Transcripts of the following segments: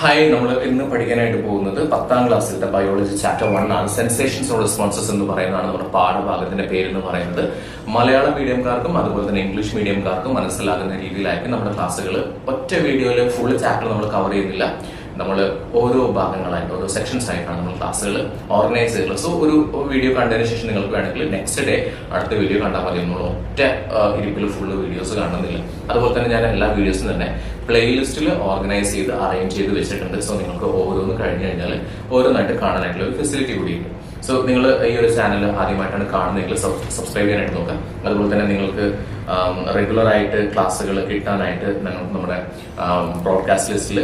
Hi, നമ്മൾ ഇന്ന് പഠിക്കാനായിട്ട് പോകുന്നത് 10ാം ക്ലാസ്സിലെ ബയോളജി ചാപ്റ്റർ 1 ആണ്. സെൻസേഷൻസ് ഓർ റെസ്പോൺസസ് എന്ന് പറയുന്നതാണ് നമ്മുടെ പാഠഭാഗത്തിന്റെ പേരെന്ന് പറയുന്നത്. മലയാളം മീഡിയംകാർക്കും അതുപോലെ തന്നെ ഇംഗ്ലീഷ് മീഡിയംകാർക്കും മനസ്സിലാകുന്ന രീതിയിലായിരിക്കും നമ്മുടെ ക്ലാസ്സുകൾ. ഒറ്റ വീഡിയോയിൽ ഫുൾ ചാപ്റ്റർ നമ്മൾ കവർ ചെയ്യുന്നില്ല. നമ്മൾ ഓരോ ഭാഗങ്ങളായിട്ട് ഓരോ സെക്ഷൻസ് ആയിട്ടാണ് നമ്മൾ ക്ലാസ്സുകൾ ഓർഗനൈസ് ചെയ്തിട്ടുള്ളത്. സോ ഒരു വീഡിയോ കണ്ടതിന് ശേഷം നിങ്ങൾക്ക് വേണമെങ്കിൽ നെക്സ്റ്റ് ഡേ അടുത്ത വീഡിയോ കണ്ടാൽ മതി. നമ്മൾ ഒറ്റ ഇരിപ്പിൽ ഫുള്ള് വീഡിയോസ് കാണുന്നില്ല. അതുപോലെ തന്നെ ഞാൻ എല്ലാ വീഡിയോസും തന്നെ പ്ലേലിസ്റ്റിൽ ഓർഗനൈസ് ചെയ്ത് അറേഞ്ച് ചെയ്ത് വെച്ചിട്ടുണ്ട്. സോ നിങ്ങൾക്ക് ഓരോന്ന് കഴിഞ്ഞ് കഴിഞ്ഞാൽ ഓരോന്നായിട്ട് കാണാനായിട്ടുള്ള ഒരു ഫെസിലിറ്റി കൂടിയുണ്ട്. സോ നിങ്ങൾ ഈ ഒരു ചാനൽ ആദ്യമായിട്ടാണ് കാണുന്നതെങ്കിൽ സബ്സ്ക്രൈബ് ചെയ്യാനായിട്ട് നോക്കാം. അതുപോലെ തന്നെ നിങ്ങൾക്ക് റെഗുലർ ആയിട്ട് ക്ലാസ്സുകൾ കിട്ടാനായിട്ട് നമ്മുടെ ബ്രോഡ്കാസ്റ്റ് ലിസ്റ്റിൽ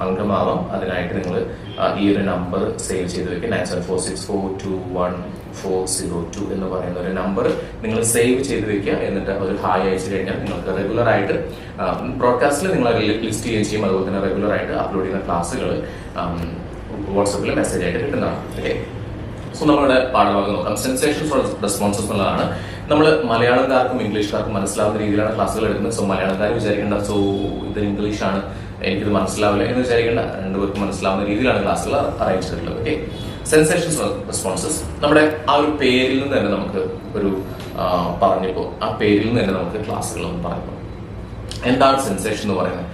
അംഗമാവാം. അതിനായിട്ട് നിങ്ങൾ ഈ ഒരു നമ്പർ സേവ് ചെയ്ത് വെക്കുക. 9746421402 എന്ന് പറയുന്ന ഒരു നമ്പർ നിങ്ങൾ സേവ് ചെയ്ത് വെക്കുക. എന്നിട്ട് ഒരു ഹായ് അയച്ചു കഴിഞ്ഞാൽ നിങ്ങൾക്ക് റെഗുലർ ആയിട്ട് ബ്രോഡ്കാസ്റ്റിൽ നിങ്ങൾ ലിസ്റ്റ് ചെയ്യുകയും ചെയ്യും. അതുപോലെ തന്നെ റെഗുലർ ആയിട്ട് അപ്ലോഡ് ചെയ്യുന്ന ക്ലാസ്സുകൾ വാട്സപ്പിൽ മെസ്സേജ് ആയിട്ട് കിട്ടുന്നതാണ്. ഓക്കെ, സോ നമ്മുടെ പാഠഭാഗം നോക്കാം. സെൻസേഷൻസ് ഓർ റെസ്പോൺസസ് എന്നുള്ളതാണ്. നമ്മൾ മലയാളംകാർക്കും ഇംഗ്ലീഷുകാർക്കും മനസ്സിലാവുന്ന രീതിയിലാണ് ക്ലാസ്സുകൾ എടുക്കുന്നത്. സോ മലയാളക്കാർ വിചാരിക്കേണ്ട സോ ഇത് ഇംഗ്ലീഷാണ്, എനിക്കിത് മനസ്സിലാവില്ല എന്ന് വിചാരിക്കേണ്ട, രണ്ടുപേർക്കും മനസ്സിലാവുന്ന രീതിയിലാണ് ക്ലാസ്സുകൾ അറേഞ്ച് ചെയ്തിട്ടുള്ളത്. ഓക്കെ, സെൻസേഷൻസ് ഓർ റെസ്പോൺസസ് നമ്മുടെ ആ ഒരു പേരിൽ നിന്ന് തന്നെ നമുക്ക് ഒരു പറഞ്ഞപ്പോൾ ആ പേരിൽ നിന്ന് തന്നെ നമുക്ക് ക്ലാസ്സുകളൊന്നും പറയുമ്പോൾ എന്താണ് സെൻസേഷൻ എന്ന് പറയുന്നത്.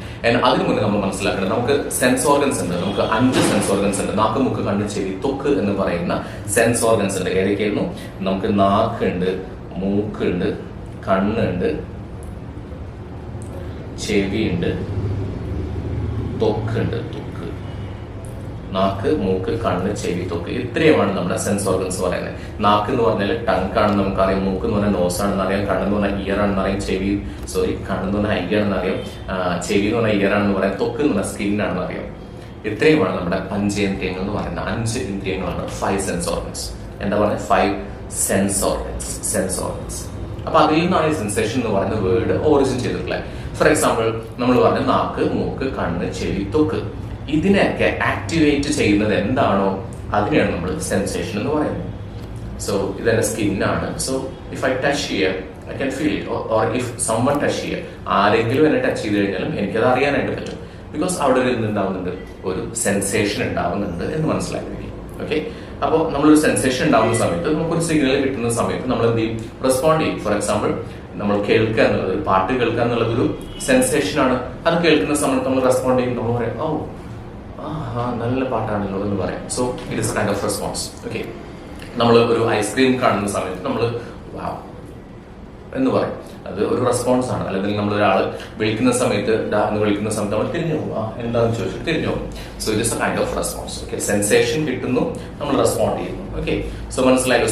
അതിനു മുന്നേ നമ്മൾ മനസ്സിലാക്കേണ്ടത് നമുക്ക് സെൻസ് ഓർഗൻസ് ഉണ്ട്. നമുക്ക് 5 സെൻസ് ഓർഗൻസ് ഉണ്ട്. നാക്ക്, മൂക്ക്, കണ്ണ്, ചെവി, ത്വക്ക് എന്ന് പറയുന്ന സെൻസ് ഓർഗൻസ് ഉണ്ട്. ഏതൊക്കെയായിരുന്നു? നമുക്ക് നാക്കുണ്ട്, മൂക്കുണ്ട്, കണ്ണുണ്ട്, ചെവിയുണ്ട്, ത്വക്കുണ്ട്. നാക്ക്, മൂക്ക്, കണ്ണ്, ചെവി, ത്വക്ക്, ഇത്രയുമാണ് നമ്മുടെ സെൻസ് ഓർഗൻസ് പറയുന്നത്. നാക്ക് എന്ന് പറഞ്ഞാൽ ടങ്ക് ആണെന്ന് നമുക്കറിയാം, മൂക്ക് എന്ന് പറഞ്ഞാൽ നോസ് ആണെന്ന് അറിയാം, കണ്ണെന്ന് പറഞ്ഞാൽ ഇയർ ആണെന്ന് അറിയാം, കണ്ണെന്ന് പറഞ്ഞാൽ ഐ ആണെന്ന് അറിയാം, ചെവി എന്ന് പറഞ്ഞാൽ ഇയർ ആണെന്ന് പറയാം, ത്വക്ക് എന്ന് പറഞ്ഞാൽ സ്കിൻ ആണെന്ന് അറിയാം. ഇത്രയുമാണ് നമ്മുടെ പഞ്ചേന്ദ്രിയങ്ങൾ എന്ന് പറയുന്നത്. 5 ഇന്ദ്രിയങ്ങളാണ് 5 സെൻസ് ഓർഗൻസ്. എന്താ പറയുക? 5 സെൻസ് ഓർഗൻസ്. അപ്പൊ അതിൽ നിന്നാണ് ഈ സെൻസേഷൻ എന്ന് പറയുന്ന വേർഡ് ഒറിജിൻ ചെയ്തിട്ടുള്ളത്. ഫോർ എക്സാമ്പിൾ, നമ്മൾ പറഞ്ഞ നാക്ക്, മൂക്ക്, കണ്ണ്, ചെവി, ത്വക്ക്, ഇതിനെയൊക്കെ ആക്ടിവേറ്റ് ചെയ്യുന്നത് എന്താണോ അതിനെയാണ് നമ്മൾ സെൻസേഷൻ എന്ന് പറയുന്നത്. സോ ഇതെന്റെ സ്കിന്നാണ്. So if I touch here I can feel it. Or if someone touch here, ആരെങ്കിലും എന്നെ ടച്ച് ചെയ്ത് കഴിഞ്ഞാലും എനിക്കത് അറിയാനായിട്ട് പറ്റും. ബിക്കോസ് അവിടെ ഒരു എന്തുണ്ടാവുന്നുണ്ട്, ഒരു സെൻസേഷൻ ഉണ്ടാവുന്നുണ്ട് എന്ന് മനസ്സിലാക്കി. ഓക്കെ, അപ്പോൾ നമ്മളൊരു സെൻസേഷൻ ഉണ്ടാവുന്ന സമയത്ത് നമുക്കൊരു സിഗ്നൽ കിട്ടുന്ന സമയത്ത് നമ്മൾ എന്ത് ചെയ്യും? റെസ്പോണ്ട് ചെയ്യും. ഫോർ എക്സാമ്പിൾ, നമ്മൾ കേൾക്കുക എന്നുള്ളത്, ഒരു പാട്ട് കേൾക്കുക എന്നുള്ളത് ഒരു സെൻസേഷൻ ആണ്. അത് കേൾക്കുന്ന സമയത്ത് നമ്മൾ റെസ്പോണ്ട് ചെയ്യും. നമ്മൾ പറയാം, ഓ നല്ല പാട്ടാണല്ലോ എന്ന് പറയാം. So it is kind of response. Okay, നമ്മൾ ഒരു ഐസ്ക്രീം കാണുന്ന സമയത്ത് നമ്മൾ വാവ് എന്ന് പറയും. അത് ഒരു റെസ്പോൺസ് ആണ്. അല്ലെങ്കിൽ നമ്മൾ ഒരാൾ വിളിക്കുന്ന സമയത്ത് എന്ന് വിളിക്കുന്ന സമയത്ത് നമ്മൾ തിരിഞ്ഞു പോകും, എന്താണെന്ന് ചോദിച്ചിട്ട് തിരിഞ്ഞു പോകും. So it is A kind of response. Okay, sensation കിട്ടുന്നു, നമ്മൾ റെസ്പോണ്ട് ചെയ്യുന്നു. ഓക്കെ, സോ മനസ്സിലായല്ലോ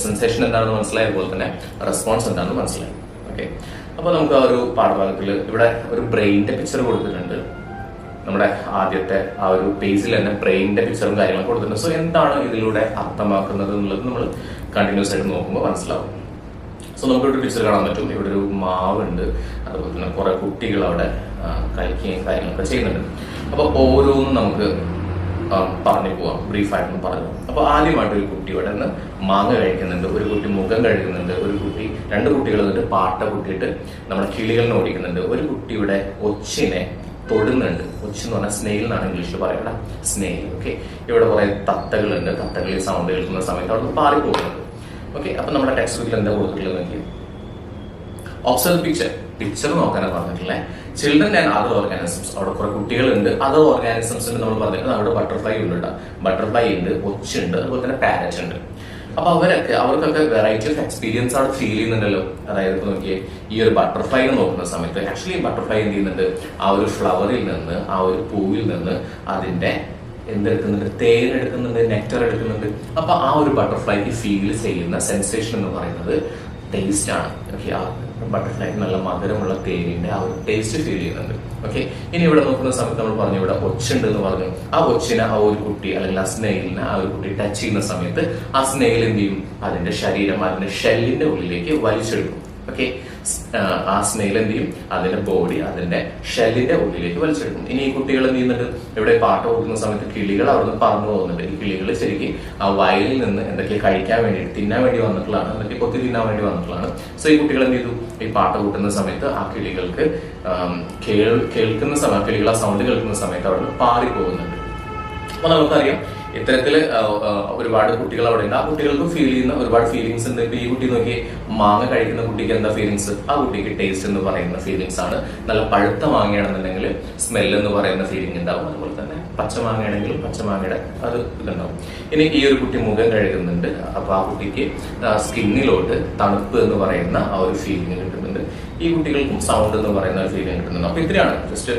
സെൻസേഷൻ എന്താണെന്ന് മനസ്സിലായതുപോലെ തന്നെ റെസ്പോൺസ് എന്താണെന്ന് മനസ്സിലായി. ഓക്കെ, അപ്പൊ നമുക്ക് ആ ഒരു പാഠഭാഗത്തിൽ ഇവിടെ ഒരു ബ്രെയിനിന്റെ പിക്ചർ കൊടുത്തിട്ടുണ്ട്. നമ്മുടെ ആദ്യത്തെ ആ ഒരു പേജിൽ തന്നെ ബ്രെയിനിന്റെ പിക്ചറും കാര്യങ്ങളും കൊടുത്തിട്ടുണ്ട്. സോ എന്താണ് ഇതിലൂടെ അർത്ഥമാക്കുന്നത് എന്നുള്ളത് നമ്മൾ കണ്ടിന്യൂസ് ആയിട്ട് നോക്കുമ്പോൾ മനസ്സിലാവും. സോ നമുക്കിവിടെ പിക്ചർ കാണാൻ പറ്റും. ഇവിടെ ഒരു മാവുണ്ട്, അതുപോലെ തന്നെ കുറെ കുട്ടികൾ അവിടെ കളിക്കുകയും കാര്യങ്ങളൊക്കെ ചെയ്യുന്നുണ്ട്. അപ്പൊ ഓരോന്നും നമുക്ക് പറഞ്ഞു പോവാം, ബ്രീഫായിട്ടൊന്ന് പറഞ്ഞു. അപ്പൊ ആദ്യമായിട്ട് ഒരു കുട്ടി ഇവിടെ നിന്ന് മാങ്ങ കഴിക്കുന്നുണ്ട്, ഒരു കുട്ടി മുഖം കഴുകുന്നുണ്ട്, ഒരു കുട്ടി, 2 കുട്ടികൾ എന്നിട്ട് പാട്ട കുട്ടിയിട്ട് നമ്മുടെ കിളികളിനെ ഓടിക്കുന്നുണ്ട്, ഒരു കുട്ടിയുടെ ഒച്ചിനെ തൊടുന്നുണ്ട്. ഒച്ച് എന്ന് പറഞ്ഞാൽ സ്നെയിൽ എന്നാണ് ഇംഗ്ലീഷിൽ പറയണ്ട, സ്നെയിൽ. ഓക്കെ, ഇവിടെ കുറെ തത്തകളുണ്ട്, തത്തകളിൽ സൗണ്ട് കേൾക്കുന്ന സമയത്ത് അവിടെ നിന്ന് പാറിപ്പോകുന്നുണ്ട്. ഓക്കെ, അപ്പൊ നമ്മുടെ ടെക്സ്റ്റ് ബുക്കിൽ എന്താ കൊടുത്തിട്ടുള്ളത് നോക്കി? ഒബ്സർവ് പിക്ചർ നോക്കാനാണ് പറഞ്ഞിട്ടില്ലേ. ചിൽഡ്രൻ ആൻഡ് അതർ ഓർഗാനിസംസ്, അവിടെ കുറെ കുട്ടികളുണ്ട്, അതർ ഓർഗാനിസംസ് ഉണ്ട്. നമ്മൾ പറഞ്ഞിട്ടുണ്ട് അവിടെ ബട്ടർഫ്ലൈ ഉണ്ട്, ബട്ടർഫ്ലൈ ഉണ്ട്, ഒച്ചുണ്ട്, അതുപോലെ തന്നെ പാരറ്റ് ഉണ്ട്. അപ്പൊ അവർക്കൊക്കെ വെറൈറ്റി ഓഫ് എക്സ്പീരിയൻസ് അവിടെ ഫീൽ ചെയ്യുന്നുണ്ടല്ലോ. അതായത് ഇപ്പൊ നോക്കിയേ, ഈ ഒരു ബട്ടർഫ്ലൈനെ നോക്കുന്ന സമയത്ത് ആക്ച്വലി ബട്ടർഫ്ലൈ എന്ത് ചെയ്യുന്നുണ്ട്? ആ ഒരു ഫ്ലവറിൽ നിന്ന്, ആ ഒരു പൂവിൽ നിന്ന് അതിന്റെ എന്തെടുക്കുന്നുണ്ട്? തേൻ എടുക്കുന്നുണ്ട്, നെക്ടർ എടുക്കുന്നുണ്ട്. അപ്പൊ ആ ഒരു ബട്ടർഫ്ലൈക്ക് ഫീൽ ചെയ്യുന്ന സെൻസേഷൻ എന്ന് പറയുന്നത് ടേസ്റ്റ് ആണ്. ഓക്കെ, ആ ബട്ടർഫ്ലൈക്ക് നല്ല മധുരമുള്ള തേനിന്റെ ആ ഒരു ടേസ്റ്റ് ഫീൽ ചെയ്യുന്നുണ്ട്. ഓക്കെ, ഇനി ഇവിടെ നോക്കുന്ന സമയത്ത് നമ്മൾ പറഞ്ഞു ഇവിടെ ഒച്ചുണ്ട് എന്ന് പറഞ്ഞു. ആ ഒച്ചിനെ ആ ഒരു കുട്ടി അല്ലെങ്കിൽ ആ സ്നെയിലിനെ ആ ഒരു കുട്ടി ടച്ച് ചെയ്യുന്ന സമയത്ത് ആ സ്നെയിൽ എന്ത് ചെയ്യും? അതിന്റെ ശരീരം അതിന്റെ ഷെല്ലിന്റെ ഉള്ളിലേക്ക് വലിച്ചെടുക്കും. ഓക്കെ, ആ സ്നെയിൽ എന്ത് ചെയ്യും? അതിന്റെ ബോഡി അതിന്റെ ഷെല്ലിന്റെ ഉള്ളിലേക്ക് വലിച്ചെടുക്കും. ഇനി ഈ കുട്ടികൾ എന്ത് ചെയ്യുന്നുണ്ട്? ഇവിടെ പാട്ട് കൊടുക്കുന്ന സമയത്ത് കിളികൾ അവിടെ നിന്ന് പറന്നു പോകുന്നുണ്ട്. ഈ കിളികൾ ശരിക്കും ആ വയലിൽ നിന്ന് എന്തൊക്കെ കഴിക്കാൻ വേണ്ടിയിട്ട്, തിന്നാൻ വേണ്ടി വന്നിട്ടുള്ളതാണ്, എന്തൊക്കെ കൊത്തി തിന്നാൻ വേണ്ടി വന്നിട്ടുള്ളതാണ്. സോ ഈ കുട്ടികൾ എന്ത് ചെയ്തു? ഈ പാട്ട് കൂട്ടുന്ന സമയത്ത് ആ കിളികൾക്ക് കേൾക്കുന്ന സമയം കിളികളെ സൗണ്ട് കേൾക്കുന്ന സമയത്ത് അവിടെ നിന്ന് പാറിപ്പോകുന്നുണ്ട്. അപ്പൊ നമുക്കറിയാം ഇത്തരത്തില് ഒരുപാട് കുട്ടികൾ അവിടെ ഉണ്ട്. ആ കുട്ടികൾക്ക് ഫീൽ ചെയ്യുന്ന ഒരുപാട് ഫീലിംഗ്സ് ഉണ്ട്. ഇപ്പൊ ഈ കുട്ടി നോക്കി മാങ്ങ കഴിക്കുന്ന കുട്ടിക്ക് എന്താ ഫീലിങ്സ്? ആ കുട്ടിക്ക് ടേസ്റ്റ് എന്ന് പറയുന്ന ഫീലിങ്സ് ആണ്. നല്ല പഴുത്ത മാങ്ങയാണെന്നുണ്ടെങ്കിൽ സ്മെൽ എന്ന് പറയുന്ന ഫീലിംഗ് ഉണ്ടാവും. അതുപോലെ തന്നെ പച്ചമാങ്ങയാണെങ്കിലും പച്ചമാങ്ങയുടെ അത് ഇതുണ്ടാവും. ഇനി ഈ ഒരു കുട്ടി മുഖം കഴുകുന്നുണ്ട്. അപ്പൊ ആ കുട്ടിക്ക് സ്കിന്നിലോട്ട് തണുപ്പ് എന്ന് പറയുന്ന ആ ഒരു ഫീലിംഗ് കിട്ടുന്നുണ്ട്. ഈ കുട്ടികൾക്കും സൗണ്ട് എന്ന് പറയുന്ന ഒരു ഫീലിംഗ് കിട്ടുന്നുണ്ട്. അപ്പൊ ഇത്രയാണ് ജസ്റ്റ്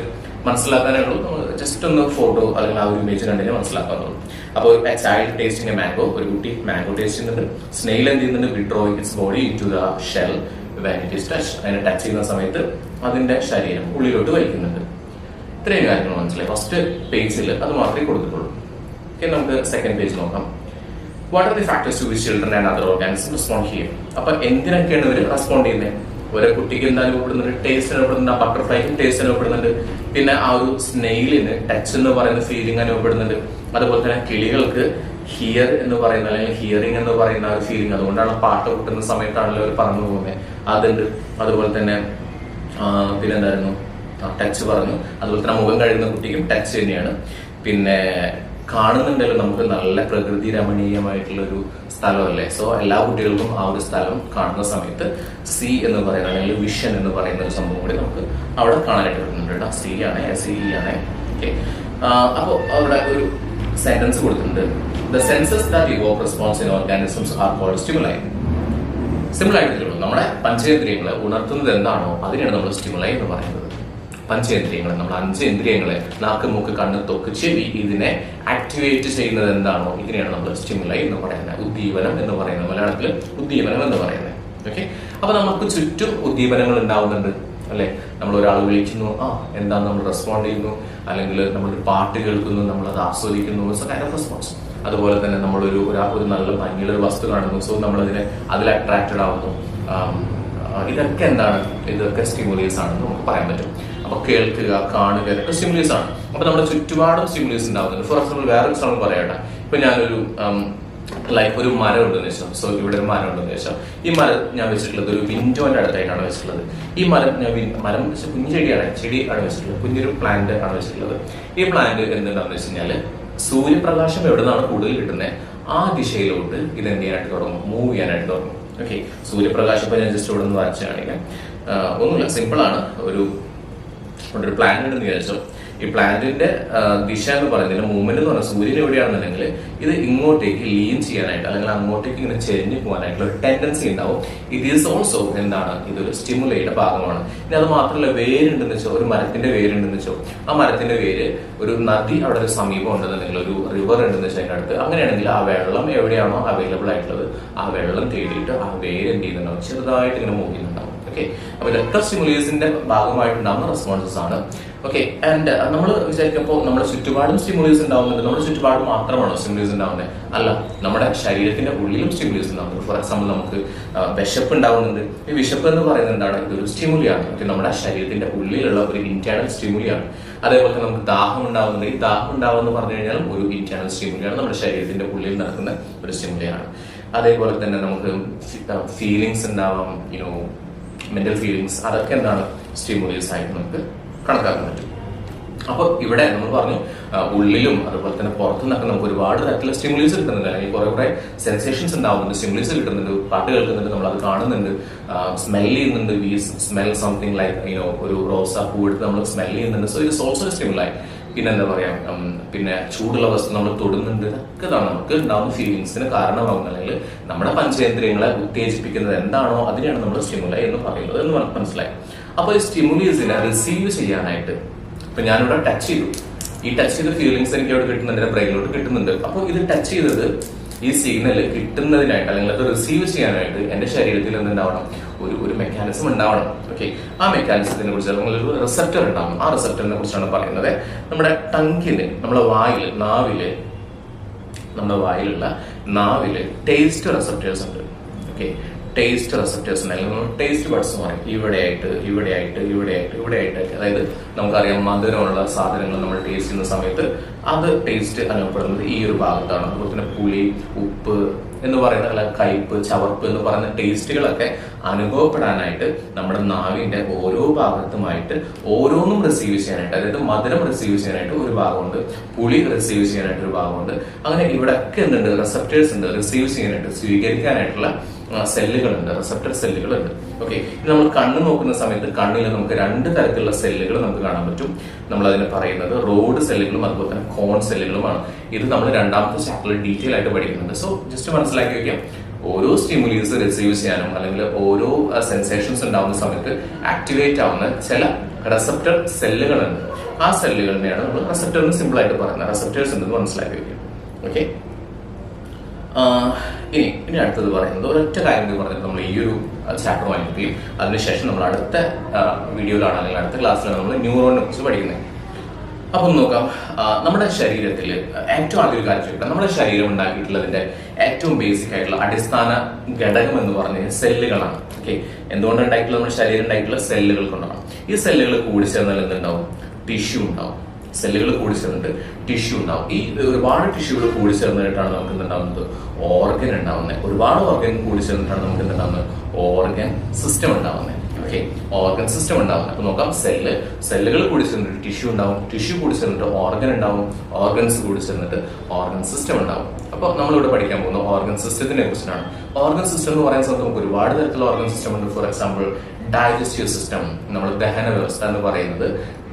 മനസ്സിലാക്കാനുള്ളൂ. ജസ്റ്റ് ഒന്ന് ഫോട്ടോ അല്ലെങ്കിൽ ആ ഒരു ഇമേജ് കണ്ടെങ്കിൽ മനസ്സിലാക്കാനുള്ളൂ. അപ്പോൾ ചൈൽഡ് ടേസ്റ്റിംഗ് എ മാംഗോ, ഒരു കുട്ടി മാംഗോ ടേസ്റ്റ് ചെയ്യുന്നുണ്ട്. സ്നെയിൽ എന്ത് ചെയ്യുന്നുണ്ട്? Withdrawing its body into the shell when it is touch. അതിനെ ടച്ച് ചെയ്യുന്ന സമയത്ത് അതിന്റെ ശരീരം ഉള്ളിലോട്ട് വലിക്കുന്നുണ്ട്. ഇത്രയും കാര്യങ്ങൾ മനസ്സിലായി. ഫസ്റ്റ് പേജിൽ അത് മാത്രമേ കൊടുത്തിട്ടുള്ളൂ. ഓക്കെ, നമുക്ക് സെക്കൻഡ് പേജ് നോക്കാം. What are the factors to which children and other organism respond here? അപ്പൊ എന്തിനൊക്കെയാണ് ഇവർ റെസ്പോണ്ട് ചെയ്യുന്നത്? ഓരോ കുട്ടിക്ക് എന്താ അനുഭവപ്പെടുന്നുണ്ട്? ടേസ്റ്റ് അനുഭവപ്പെടുന്നുണ്ട്. ആ ബട്ടർഫ്ലൈക്കും ടേസ്റ്റ് അനുഭവപ്പെടുന്നുണ്ട്. പിന്നെ ആ ഒരു സ്നെയിലിന് ടച്ച് എന്ന് പറയുന്ന ഫീലിംഗ് അനുഭവപ്പെടുന്നുണ്ട്. അതുപോലെ തന്നെ കിളികൾക്ക് ഹിയർ എന്ന് പറയുന്ന അല്ലെങ്കിൽ ഹിയറിംഗ് എന്ന് പറയുന്ന ഒരു ഫീലിംഗ്, അതുകൊണ്ടാണ് പാട്ട് കൂട്ടുന്ന സമയത്താണല്ലോ അവർ പറഞ്ഞു പോകുന്നത്, അതുണ്ട്. അതുപോലെ തന്നെ പിന്നെന്തായിരുന്നു, ടച്ച് പറഞ്ഞു. അതുപോലെ തന്നെ മുഖം കഴുകുന്ന കുട്ടിക്കും ടച്ച് തന്നെയാണ്. പിന്നെ കാണുന്നുണ്ടല്ലോ നമുക്ക് നല്ല പ്രകൃതി രമണീയമായിട്ടുള്ള ഒരു സ്ഥലമല്ലേ. സോ എല്ലാ കുട്ടികൾക്കും ആ ഒരു സ്ഥലം കാണുന്ന സമയത്ത് സി എന്ന് പറയുന്ന അല്ലെങ്കിൽ വിഷൻ എന്ന് പറയുന്ന ഒരു സംഭവം കൂടി നമുക്ക് അവിടെ കാണാനായിട്ട് പറ്റുന്നുണ്ട് കേട്ടോ. സി ആണ്, SE ആണ്. ഓക്കെ, അപ്പോൾ അവിടെ ഒരു സെന്റൻസ് കൊടുത്തിട്ടുണ്ട്. The senses that evoke response in organisms are called stimuli. Simple ആയിട്ടുള്ളൂ. നമ്മുടെ പഞ്ചേന്ദ്രിയങ്ങളെ ഉണർത്തുന്നത് എന്താണോ അതിനെയാണ് നമ്മൾ സ്റ്റിമുലൈ എന്ന് പറയുന്നത്. പഞ്ചേന്ദ്രിയങ്ങൾ, നമ്മൾ 5 ഇന്ദ്രിയങ്ങളെ നാക്ക്, മൂക്ക്, കണ്ണ്, ത്വക്ക്, ചെവി, ഇതിനെ ആക്ടിവേറ്റ് ചെയ്യുന്നത് എന്താണോ ഇതിനെയാണ് നമ്മൾ സ്റ്റിമുലൈ എന്ന് പറയുന്നത്. ഉദ്ദീപനം എന്ന് പറയുന്നത്, മലയാളത്തിൽ ഉദ്ദീപനം എന്ന് പറയുന്നത്. ഓക്കെ, അപ്പൊ നമുക്ക് ചുറ്റും ഉദ്ദീപനങ്ങൾ ഉണ്ടാവുന്നുണ്ട് അല്ലെ. നമ്മൾ ഒരാൾ വിളിക്കുന്നു, എന്താ നമ്മൾ റെസ്പോണ്ട് ചെയ്യുന്നു. അല്ലെങ്കിൽ നമ്മളൊരു പാട്ട് കേൾക്കുന്നു, നമ്മൾ അത് ആസ്വദിക്കുന്നു, റെസ്പോൺസ്. അതുപോലെ തന്നെ നമ്മളൊരു നല്ല ഭംഗിയുള്ള ഒരു വസ്തു കാണുന്നു, സോ നമ്മളതിനെ അതിൽ അട്രാക്റ്റഡ് ആവുന്നു. ഇതൊക്കെ എന്താണ്? ഇതൊക്കെ സ്റ്റിമുലീസ് ആണെന്ന് നമുക്ക് പറയാൻ പറ്റും. അപ്പൊ കേൾക്കുക, കാണുക, ഇതൊക്കെ സ്റ്റിമുലീസ് ആണ്. അപ്പൊ നമ്മുടെ ചുറ്റുപാടും സ്റ്റിമുലീസ് ഉണ്ടാവുന്നുണ്ട്. ഫോർ എക്സാമ്പിൾ വേറെ എക്സാമ്പിൾ പറയട്ടെ. ഇപ്പൊ ഞാനൊരു ഒരു മരം ഉണ്ടെന്ന് വെച്ചാൽ, സോ ഇവിടെ ഒരു മരം ഉണ്ടെന്ന് വെച്ചാൽ, ഈ മരം ഞാൻ വെച്ചിട്ടുള്ളത് ഒരു വിൻഡോന്റെ അടുത്തായിട്ടാണ് വെച്ചിട്ടുള്ളത്. ഈ മരം കുഞ്ഞു ചെടിയാണ് വെച്ചിട്ടുള്ളത്, കുഞ്ഞൊരു പ്ലാന്റ് ആണ് വെച്ചിട്ടുള്ളത്. ഈ പ്ലാന്റ് എന്താണെന്ന് വെച്ച് കഴിഞ്ഞാല് സൂര്യപ്രകാശം എവിടെ നിന്നാണ് കൂടുതൽ കിട്ടുന്നത് ആ ദിശയിലോട്ട് ഇത് എന്ത് ചെയ്യാനായിട്ട് തുടങ്ങും? മൂവ് ചെയ്യാനായിട്ട് തുടങ്ങും. ഓക്കെ, സൂര്യപ്രകാശം ഇപ്പൊ ഞാൻ ജസ്റ്റ് ഇവിടെ നിന്ന് വരച്ച് കാണിക്കാം. ഒന്നുമില്ല, സിമ്പിൾ ആണ്. ഒരു പ്ലാന്റ് ഉണ്ടെന്ന് വിചാരിച്ചോ. ഈ പ്ലാന്റിന്റെ ദിശ എന്ന് പറയുന്നതിന്റെ മൂവ്മെന്റ് എന്ന് പറഞ്ഞാൽ സൂര്യൻ എവിടെയാണെന്നുണ്ടെങ്കിൽ ഇത് ഇങ്ങോട്ടേക്ക് ലീൻ ചെയ്യാനായിട്ട് അല്ലെങ്കിൽ അങ്ങോട്ടേക്ക് ഇങ്ങനെ ചെരിഞ്ഞു പോകാനായിട്ടുള്ള ഒരു ടെൻഡൻസി ഉണ്ടാവും. ഇറ്റ് ഈസ് ഓൾസോ എന്താണ്? ഇതൊരു സ്റ്റിമുലയുടെ ഭാഗമാണ്. ഇനി അത് മാത്രമല്ല, വേരുണ്ടെന്ന് വെച്ചോ, ഒരു മരത്തിന്റെ വേരുണ്ടെന്ന് വെച്ചോ, ആ മരത്തിന്റെ വേര് ഒരു നദി അവിടെ ഒരു സമീപം ഉണ്ടെന്നുണ്ടെങ്കിൽ, ഒരു റിവർ ഉണ്ടെന്ന് വെച്ചാൽ അതിന്റെ അടുത്ത്, അങ്ങനെയാണെങ്കിൽ ആ വെള്ളം എവിടെയാണോ അവൈലബിൾ ആയിട്ടുള്ളത് ആ വെള്ളം തേടിയിട്ട് ആ വേര് എന്ത് ചെയ്യുന്നുണ്ടാവും? ചെറുതായിട്ട് ഇങ്ങനെ മൂവ് ചെയ്യുന്നുണ്ടാവും. ഓക്കെ, അപ്പൊ ഇതൊക്കെ സ്റ്റിമുലീസിന്റെ ഭാഗമായിട്ടുണ്ടാകുന്ന റെസ്പോൺസസ് ആണ്. ഓക്കെ, ആൻഡ് നമ്മൾ വിചാരിക്കുമ്പോൾ നമ്മുടെ ചുറ്റുപാടും സ്റ്റിമുലീസ് ഉണ്ടാവുന്നുണ്ട്. നമ്മുടെ ചുറ്റുപാട് മാത്രമാണോ സ്റ്റിമുലീസ് ഉണ്ടാവുന്നത്? അല്ല, നമ്മുടെ ശരീരത്തിന്റെ ഉള്ളിലും സ്റ്റിമുലീസ് ഉണ്ടാവുന്നുണ്ട്. ഫോർ എക്സാമ്പിൾ, നമുക്ക് വിശപ്പ് ഉണ്ടാവുന്നുണ്ട്. ഈ വിശപ്പ് എന്ന് പറയുന്നത് എന്താണ്? ഇതൊരു സ്റ്റിമുലിയാണ്. നമ്മുടെ ശരീരത്തിന്റെ ഉള്ളിലുള്ള ഒരു ഇന്റേണൽ സ്റ്റിമുലിയാണ്. അതേപോലെ തന്നെ നമുക്ക് ദാഹം ഉണ്ടാവുന്നുണ്ട്. ഈ ദാഹം ഉണ്ടാവുമെന്ന് പറഞ്ഞു കഴിഞ്ഞാൽ ഒരു ഇന്റേണൽ സ്റ്റിമുലിയാണ്, നമ്മുടെ ശരീരത്തിന്റെ ഉള്ളിൽ നടക്കുന്ന ഒരു സ്റ്റിമുലിയാണ്. അതേപോലെ തന്നെ നമുക്ക് ഫീലിങ്സ് ഉണ്ടാവാം, മെന്റൽ ഫീലിങ്സ്, അതൊക്കെ എന്താണ്? സ്റ്റിമുലീസ് ആയിട്ട് നമുക്ക് കണക്കാക്കാൻ പറ്റും. അപ്പൊ ഇവിടെ നമ്മൾ പറഞ്ഞു ഉള്ളിലും അതുപോലെ തന്നെ പുറത്തുനിന്നൊക്കെ നമുക്ക് ഒരുപാട് തരത്തിലുള്ള സ്റ്റിമുലീസ് കിട്ടുന്നുണ്ട്, അല്ലെങ്കിൽ കുറെ സെൻസേഷൻസ് ഉണ്ടാവുന്നുണ്ട്, സ്റ്റിമുലീസ് കിട്ടുന്നുണ്ട്, പാട്ട് കേൾക്കുന്നുണ്ട്, നമ്മൾ അത് കാണുന്നുണ്ട്, സ്മെൽ ചെയ്യുന്നുണ്ട്. വി സ്മെൽ സംതിങ് ലൈക്ക് ഒരു റോസാ പൂ എടുത്ത് നമ്മൾ സ്മെൽ ചെയ്യുന്നുണ്ട്. So it also stimuli. പിന്നെ എന്താ പറയാ, പിന്നെ ചൂടുള്ള വസ്തു നമ്മൾ തൊടുന്നുണ്ട്. ഇതൊക്കെ നമുക്ക് ഉണ്ടാവുന്ന ഫീലിങ്സിന് കാരണമാകുന്നത്, അല്ലെങ്കിൽ നമ്മുടെ പഞ്ചേന്ദ്രിയങ്ങളെ ഉത്തേജിപ്പിക്കുന്നത് എന്താണോ അതിനെയാണ് നമ്മൾ സ്റ്റിമുലൈ എന്ന് പറയുന്നത് എന്ന് മനസ്സിലായി. അപ്പൊ ഈ സ്റ്റിമുലീസിനെ റിസീവ് ചെയ്യാനായിട്ട് ഇപ്പൊ ഞാനിവിടെ ടച്ച് ചെയ്തു. ഈ ടച്ച് ചെയ്ത ഫീലിങ്സ് എനിക്ക് അവിടെ കിട്ടുന്നുണ്ട്, എന്റെ ബ്രെയിനിലോട്ട് കിട്ടുന്നുണ്ട്. അപ്പോൾ ഇത് ടച്ച് ചെയ്തത് ഈ സിഗ്നൽ കിട്ടുന്നതിനായിട്ട് അല്ലെങ്കിൽ അത് റിസീവ് ചെയ്യാനായിട്ട് എന്റെ ശരീരത്തിൽ എന്തുണ്ടാവണം? ഒരു മെക്കാനിസം ഉണ്ടാവണം. ഓക്കെ, ആ മെക്കാനിസത്തിനെ കുറിച്ച് അല്ലെങ്കിൽ ഒരു റിസപ്റ്റർ ഉണ്ടാവണം. ആ റിസപ്റ്ററിനെ കുറിച്ചാണ് പറയുന്നത്. നമ്മുടെ ടങ്കിന്, നമ്മുടെ നാവില് ടേസ്റ്റ് റിസപ്റ്റേഴ്സ് ഉണ്ട്. ഓക്കെ, ടേസ്റ്റ് റിസപ്റ്റേഴ്സ് അല്ലെങ്കിൽ ടേസ്റ്റ് ബഡ്സ് എന്ന് പറയും. ഇവിടെയായിട്ട് അതായത് നമുക്കറിയാം മധുരമുള്ള സാധനങ്ങൾ നമ്മൾ ടേസ്റ്റ് ചെയ്യുന്ന സമയത്ത് അത് ടേസ്റ്റ് അനുഭവപ്പെടുന്നത് ഈ ഒരു ഭാഗത്താണ്. അതുപോലെ തന്നെ പുളി, ഉപ്പ്, എന്ന് പറയുന്ന അല്ല കയ്പ്, ചവർപ്പ് എന്ന് പറയുന്ന ടേസ്റ്റുകളൊക്കെ അനുഭവപ്പെടാനായിട്ട് നമ്മുടെ നാവിന്റെ ഓരോ ഭാഗത്തുമായിട്ട് ഓരോന്നും റിസീവ് ചെയ്യാനായിട്ട്, അതായത് മധുരം റിസീവ് ചെയ്യാനായിട്ട് ഒരു ഭാഗമുണ്ട്, പുളി റിസീവ് ചെയ്യാനായിട്ട് ഒരു ഭാഗമുണ്ട്. അങ്ങനെ ഇവിടെയൊക്കെ എന്തുണ്ട്, റിസപ്റ്റേഴ്സ് ഉണ്ട്, റിസീവ് ചെയ്യാനായിട്ട്, സ്വീകരിക്കാനായിട്ടുള്ള സെല്ലുകളുണ്ട്, റിസപ്റ്റർ സെല്ലുകളുണ്ട്. ഓക്കെ, നമ്മൾ കണ്ണ് നോക്കുന്ന സമയത്ത് കണ്ണിൽ നമുക്ക് 2 തരത്തിലുള്ള സെല്ലുകൾ നമുക്ക് കാണാൻ പറ്റും. നമ്മൾ അതിനെ പറയുന്നത് റോഡ് സെല്ലുകളും അതുപോലെ തന്നെ കോൺ സെല്ലുകളുമാണ്. ഇത് നമ്മൾ 2ാമത്തെ ചാപ്റ്ററിൽ ഡീറ്റെയിൽ ആയിട്ട് പഠിക്കുന്നുണ്ട്. സോ ജസ്റ്റ് മനസ്സിലാക്കി വെക്കാം, ഓരോ സ്റ്റിമുലീസ് റിസീവ് ചെയ്യാനും അല്ലെങ്കിൽ ഓരോ സെൻസേഷൻസ് ഉണ്ടാവുന്ന സമയത്ത് ആക്ടിവേറ്റ് ആവുന്ന ചില റിസപ്റ്റർ സെല്ലുകളുണ്ട്. ആ സെല്ലുകളിനെയാണ് നമ്മൾ റിസപ്റ്റർ എന്ന് സിമ്പിൾ ആയിട്ട് പറയുന്നത്. റിസപ്റ്റേഴ്സ് ഉണ്ടെന്ന് മനസ്സിലാക്കി വെക്കാം. ഓക്കെ, ഇനി അടുത്തത് പറയുന്നത് ഒരൊറ്റ കാര്യം പറഞ്ഞിട്ട് നമ്മൾ ഈ ഒരു ചാപ്റ്റർ വായിക്കുകയും അതിനുശേഷം നമ്മൾ അടുത്ത വീഡിയോയിലാണ് അല്ലെങ്കിൽ അടുത്ത ക്ലാസ്സിലാണ് നമ്മൾ ന്യൂറോണിനെ കുറിച്ച് പഠിക്കുന്നത്. അപ്പം നോക്കാം, നമ്മുടെ ശരീരത്തിൽ ഏറ്റവും ആദ്യം ഒരു കാര്യം ചോദിക്കാം, നമ്മുടെ ശരീരം ഉണ്ടാക്കിയിട്ടുള്ളതിന്റെ ഏറ്റവും ബേസിക് ആയിട്ടുള്ള അടിസ്ഥാന ഘടകം എന്ന് പറഞ്ഞാൽ സെല്ലുകളാണ്. ഓക്കെ, എന്തുകൊണ്ട് ഉണ്ടായിട്ടുള്ള നമ്മുടെ ശരീരം ഉണ്ടായിട്ടുള്ള സെല്ലുകൾ കൊണ്ടാണ്. ഈ സെല്ലുകൾ കൂടി ചേർന്നാൽ എന്തുണ്ടാവും, ടിഷ്യൂ ഉണ്ടാവും. സെല്ലുകൾ കൂടി ചേർന്നിട്ട് ടിഷ്യൂ ഉണ്ടാവും. ഈ ഒരുപാട് ടിഷ്യൂകൾ കൂടി ചേർന്നിട്ടാണ് നമുക്ക് എന്തുണ്ടാവുന്നത്, ഓർഗൻ ഉണ്ടാവുന്നത്. ഒരുപാട് ഓർഗൻ കൂടി ചേർന്നിട്ടാണ് നമുക്ക് എന്തുണ്ടാവുന്നത്, ഓർഗൻ സിസ്റ്റം ഉണ്ടാവുന്നത്. ഓക്കെ, ഓർഗൻ സിസ്റ്റം ഉണ്ടാവുന്നത്. അപ്പൊ നോക്കാം, സെല്ലുകൾ കൂടി ചേർന്നിട്ട് ടിഷ്യൂ ഉണ്ടാവും, ടിഷ്യൂ കൂടി ചേർന്നിട്ട് ഓർഗൻ ഉണ്ടാവും, ഓർഗൻസ് കൂടി ചേർന്നിട്ട് ഓർഗൻ സിസ്റ്റം ഉണ്ടാവും. അപ്പൊ നമ്മളിവിടെ പഠിക്കാൻ പോകുന്ന ഓർഗൻ സിസ്റ്റത്തിനെ കുറിച്ചാണ്. ഓർഗൻ സിസ്റ്റം എന്ന് പറയുന്ന സമയത്ത് നമുക്ക് ഒരുപാട് തരത്തിലുള്ള ഓർഗൻ സിസ്റ്റം ഉണ്ട്. ഫോർ എക്സാമ്പിൾ ഡൈജസ്റ്റീവ് സിസ്റ്റം, നമ്മൾ ദഹന വ്യവസ്ഥ എന്ന് പറയുന്നത്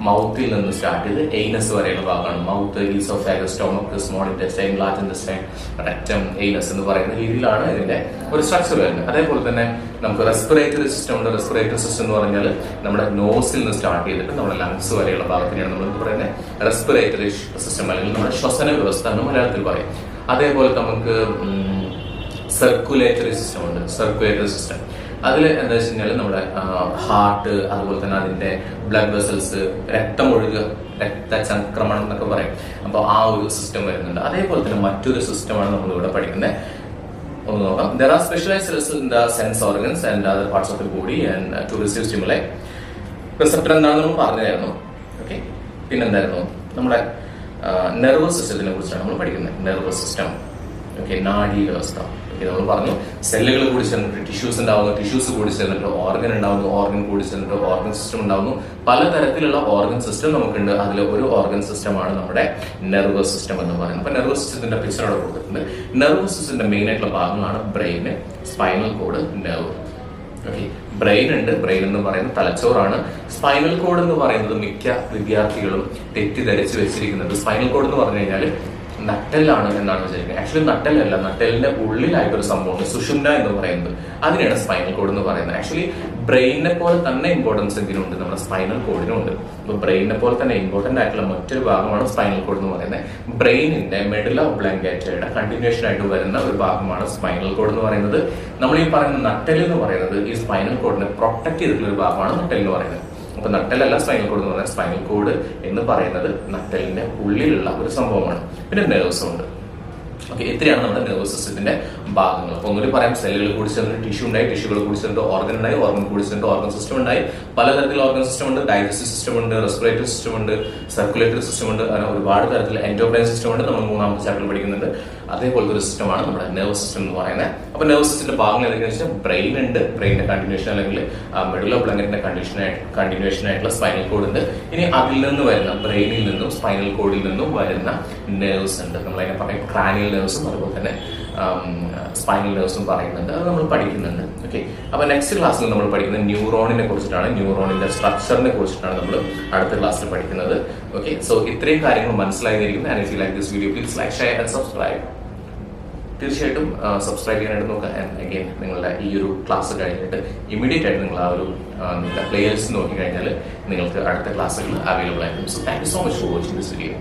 മൗത്തിൽ നിന്ന് സ്റ്റാർട്ട് ചെയ്ത് എയ്നസ് വരെയുള്ള ഭാഗമാണ്. Mouth, oesophagus, stomach, small intestine, large intestine, rectum, anus എന്ന് പറയുന്ന രീതിയിലാണ് ഇതിന്റെ ഒരു സ്ട്രക്ചർ വരുന്നത്. അതേപോലെ തന്നെ നമുക്ക് റെസ്പിറേറ്ററി സിസ്റ്റം ഉണ്ട്. റെസ്പിറേറ്ററി സിസ്റ്റം എന്ന് പറഞ്ഞാൽ നമ്മുടെ നോസിൽ നിന്ന് സ്റ്റാർട്ട് ചെയ്തിട്ട് നമ്മുടെ ലങ്സ് വരെയുള്ള ഭാഗത്തിനെയാണ് നമ്മൾ എന്ത് പറയുന്നത്, റെസ്പിറേറ്ററി സിസ്റ്റം അല്ലെങ്കിൽ നമ്മുടെ ശ്വസന വ്യവസ്ഥ എന്ന് മലയാളത്തിൽ പറയും. അതേപോലെ നമുക്ക് സർക്കുലേറ്ററി സിസ്റ്റം ഉണ്ട്. സർക്കുലേറ്ററി സിസ്റ്റം അതിൽ എന്താ വെച്ച് കഴിഞ്ഞാൽ നമ്മുടെ ഹാർട്ട്, അതുപോലെ തന്നെ അതിന്റെ ബ്ലഡ് വെസൽസ്, രക്തമൊഴുക, രക്തചംക്രമണം എന്നൊക്കെ പറയും. അപ്പൊ ആ ഒരു സിസ്റ്റം വരുന്നുണ്ട്. അതേപോലെ തന്നെ മറ്റൊരു സിസ്റ്റമാണ് നമ്മളിവിടെ പഠിക്കുന്നത്. ഒന്ന് നോക്കാം. There are specialized cells in the sense organs and other parts of the body and to receive stimuli. Receptor എന്താണെന്ന് നമ്മൾ പറഞ്ഞായിരുന്നു. ഓക്കെ, പിന്നെന്തായിരുന്നു, നമ്മുടെ നെർവസ് സിസ്റ്റത്തിനെ കുറിച്ചാണ് നമ്മൾ പഠിക്കുന്നത്. നെർവസ് സിസ്റ്റം, ഓക്കെ, നാഡീ വ്യവസ്ഥ. നമ്മൾ പറഞ്ഞു, സെല്ലുകൾ കൂടി ചേർന്നിട്ട് ടിഷ്യൂസ് ഉണ്ടാവുന്നു, ടിഷ്യൂസ് കൂടി ചേർന്നിട്ട് ഓർഗൻ ഉണ്ടാവുന്നു, ഓർഗൻ കൂടി ചേർന്നിട്ട് ഓർഗൻ സിസ്റ്റം ഉണ്ടാവുന്നു. പലതരത്തിലുള്ള ഓർഗൻ സിസ്റ്റം നമുക്കുണ്ട്. അതിൽ ഒരു ഓർഗൻ സിസ്റ്റമാണ് നമ്മുടെ നെർവസ് സിസ്റ്റം എന്ന് പറയുന്നത്. അപ്പൊ നെർവസ് സിസ്റ്റത്തിന്റെ പിക്ചർ അവിടെ കൊടുത്തിട്ടുണ്ട്. നെർവസ് സിസ്റ്റത്തിന്റെ മെയിൻ ആയിട്ടുള്ള ഭാഗങ്ങളാണ് brain, spinal cord, nerve. Okay, brain ഉണ്ട്. ബ്രെയിൻ എന്ന് പറയുന്നത് തലച്ചോറാണ്. സ്പൈനൽ കോഡ് എന്ന് പറയുന്നത് മിക്ക വിദ്യാർത്ഥികളും തെറ്റിദ്ധരിച്ച് വെച്ചിരിക്കുന്നത്, സ്പൈനൽ കോഡ് എന്ന് പറഞ്ഞു കഴിഞ്ഞാൽ നട്ടെല്ലാണ് എന്നാണ് വിചാരിക്കുന്നത്. ആക്ച്വലി നട്ടെല്ലല്ല, നട്ടെല്ലിന്റെ ഉള്ളിലായിട്ടൊരു സംഭവമുണ്ട്, സുഷുമ്ന എന്ന് പറയുന്നത്. അതിനെയാണ് സ്പൈനൽ കോഡ് എന്ന് പറയുന്നത്. ആക്ച്വലി ബ്രെയിനെ പോലെ തന്നെ ഇമ്പോർട്ടൻസ് എന്തിനുണ്ട്, നമ്മുടെ സ്പൈനൽ കോഡിനും ഉണ്ട്. അപ്പൊ ബ്രെയിനെ പോലെ തന്നെ ഇമ്പോർട്ടന്റ് ആയിട്ടുള്ള മറ്റൊരു ഭാഗമാണ് സ്പൈനൽ കോഡ് എന്ന് പറയുന്നത്. ബ്രെയിനിന്റെ മെഡുല ഒബ്ലാങ്കേറ്റയുടെ കണ്ടിന്യൂഷൻ ആയിട്ട് വരുന്ന ഒരു ഭാഗമാണ് സ്പൈനൽ കോഡ് എന്ന് പറയുന്നത്. നമ്മൾ ഈ പറയുന്ന നട്ടെല്ല് എന്ന് പറയുന്നത് ഈ സ്പൈനൽ കോഡിനെ പ്രൊട്ടക്ട് ചെയ്തിട്ടുള്ള ഒരു ഭാഗമാണ് നട്ടെല്ല് എന്ന് പറയുന്നത്. അപ്പൊ നട്ടലല്ല സ്പൈനൽ കോഡ് എന്ന് പറയുന്നത്. സ്പൈനൽ കോഡ് എന്ന് പറയുന്നത് നട്ടലിന്റെ ഉള്ളിലുള്ള ഒരു സംഭവമാണ്. പിന്നെ നെർവ്സും ഉണ്ട്. ഓക്കെ, ഇത്രയാണ് നമ്മുടെ നെർവസ് സിസ്റ്റത്തിന്റെ ഭാഗങ്ങൾ. അപ്പൊ ഒന്നുകൂടി പറയാം, സെല്ലുകൾ കൂടി ചേർന്ന് ടിഷ്യൂ ഉണ്ടായി, ടിഷ്യൂകൾ കൂടി ചേർന്ന് ഓർഗൻ ഉണ്ടായി, ഓർഗൻ കൂടി ചേർന്ന് ഓർഗൻ സിസ്റ്റം ഉണ്ടായി. പലതരത്തിലുള്ള ഓർഗൻ സിസ്റ്റം ഉണ്ട്. ഡൈജസ്റ്റീവ് സിസ്റ്റം ഉണ്ട്, റെസ്പിറേറ്ററി സിസ്റ്റം ഉണ്ട്, സർക്കുലേറ്ററി സിസ്റ്റം ഉണ്ട്, അങ്ങനെ ഒരുപാട് തരത്തിലുള്ള എൻഡോക്രൈൻ സിസ്റ്റം ഉണ്ട്. നമ്മൾ 3ാമത്തെ ചാപ്റ്ററിൽ പഠിക്കുന്നുണ്ട്. അതേപോലത്തെ ഒരു സിസ്റ്റമാണ് നമ്മുടെ നെർവസ് സിസ്റ്റം എന്ന് പറയുന്നത്. അപ്പൊ നെർവസ് സിസ്റ്റത്തിന്റെ ഭാഗങ്ങൾ എന്തൊക്കെയാണെന്ന് വെച്ചാൽ ബ്രെയിൻ ഉണ്ട്, ബ്രെയിനിന്റെ കണ്ടിന്യൂഷൻ അല്ലെങ്കിൽ മെഡുല ഒബ്ലാങ്കേറ്റന്റെ കണ്ടിന്യൂഷൻ ആയിട്ടുള്ള സ്പൈനൽ കോഡ് ഉണ്ട്. ഇനി അതിൽ നിന്ന് വരുന്ന ബ്രെയിനിൽ നിന്നും സ്പൈനൽ കോഡിൽ നിന്നും വരുന്ന നെർവ്സ് ഉണ്ട്. നമ്മളതിനെ പറയും ക്രാനിയൽ നെർവ്സും അതുപോലെ തന്നെ സ്പൈനൽ നെർവ്സും പറയുന്നുണ്ട്. അത് നമ്മൾ പഠിക്കുന്നുണ്ട്. ഓക്കെ, അപ്പൊ നെക്സ്റ്റ് ക്ലാസ്സിൽ നമ്മൾ പഠിക്കുന്നത് ന്യൂറോണിനെ കുറിച്ചിട്ടാണ്. ന്യൂറോണിന്റെ സ്ട്രക്ചറിനെ കുറിച്ചിട്ടാണ് നമ്മൾ അടുത്ത ക്ലാസ്സിൽ പഠിക്കുന്നത്. ഓക്കെ, സോ ഇത്രയും കാര്യങ്ങൾ മനസ്സിലായിരിക്കും. And if you like this video please like, share and subscribe. തീർച്ചയായിട്ടും സബ്സ്ക്രൈബ് ചെയ്യാനായിട്ട് നോക്കുക. ആൻഡ് അഗെയിൻ നിങ്ങളുടെ ഈ ഒരു ക്ലാസ് കഴിഞ്ഞിട്ട് ഇമീഡിയറ്റ് ആയിട്ട് നിങ്ങൾ ആ ഒരു നിങ്ങളുടെ പ്ലേയേഴ്സ് നോക്കി കഴിഞ്ഞാൽ നിങ്ങൾക്ക് അടുത്ത ക്ലാസ്സുകൾ അവൈലബിൾ ആയിരിക്കും. So thank you so much for watching this video.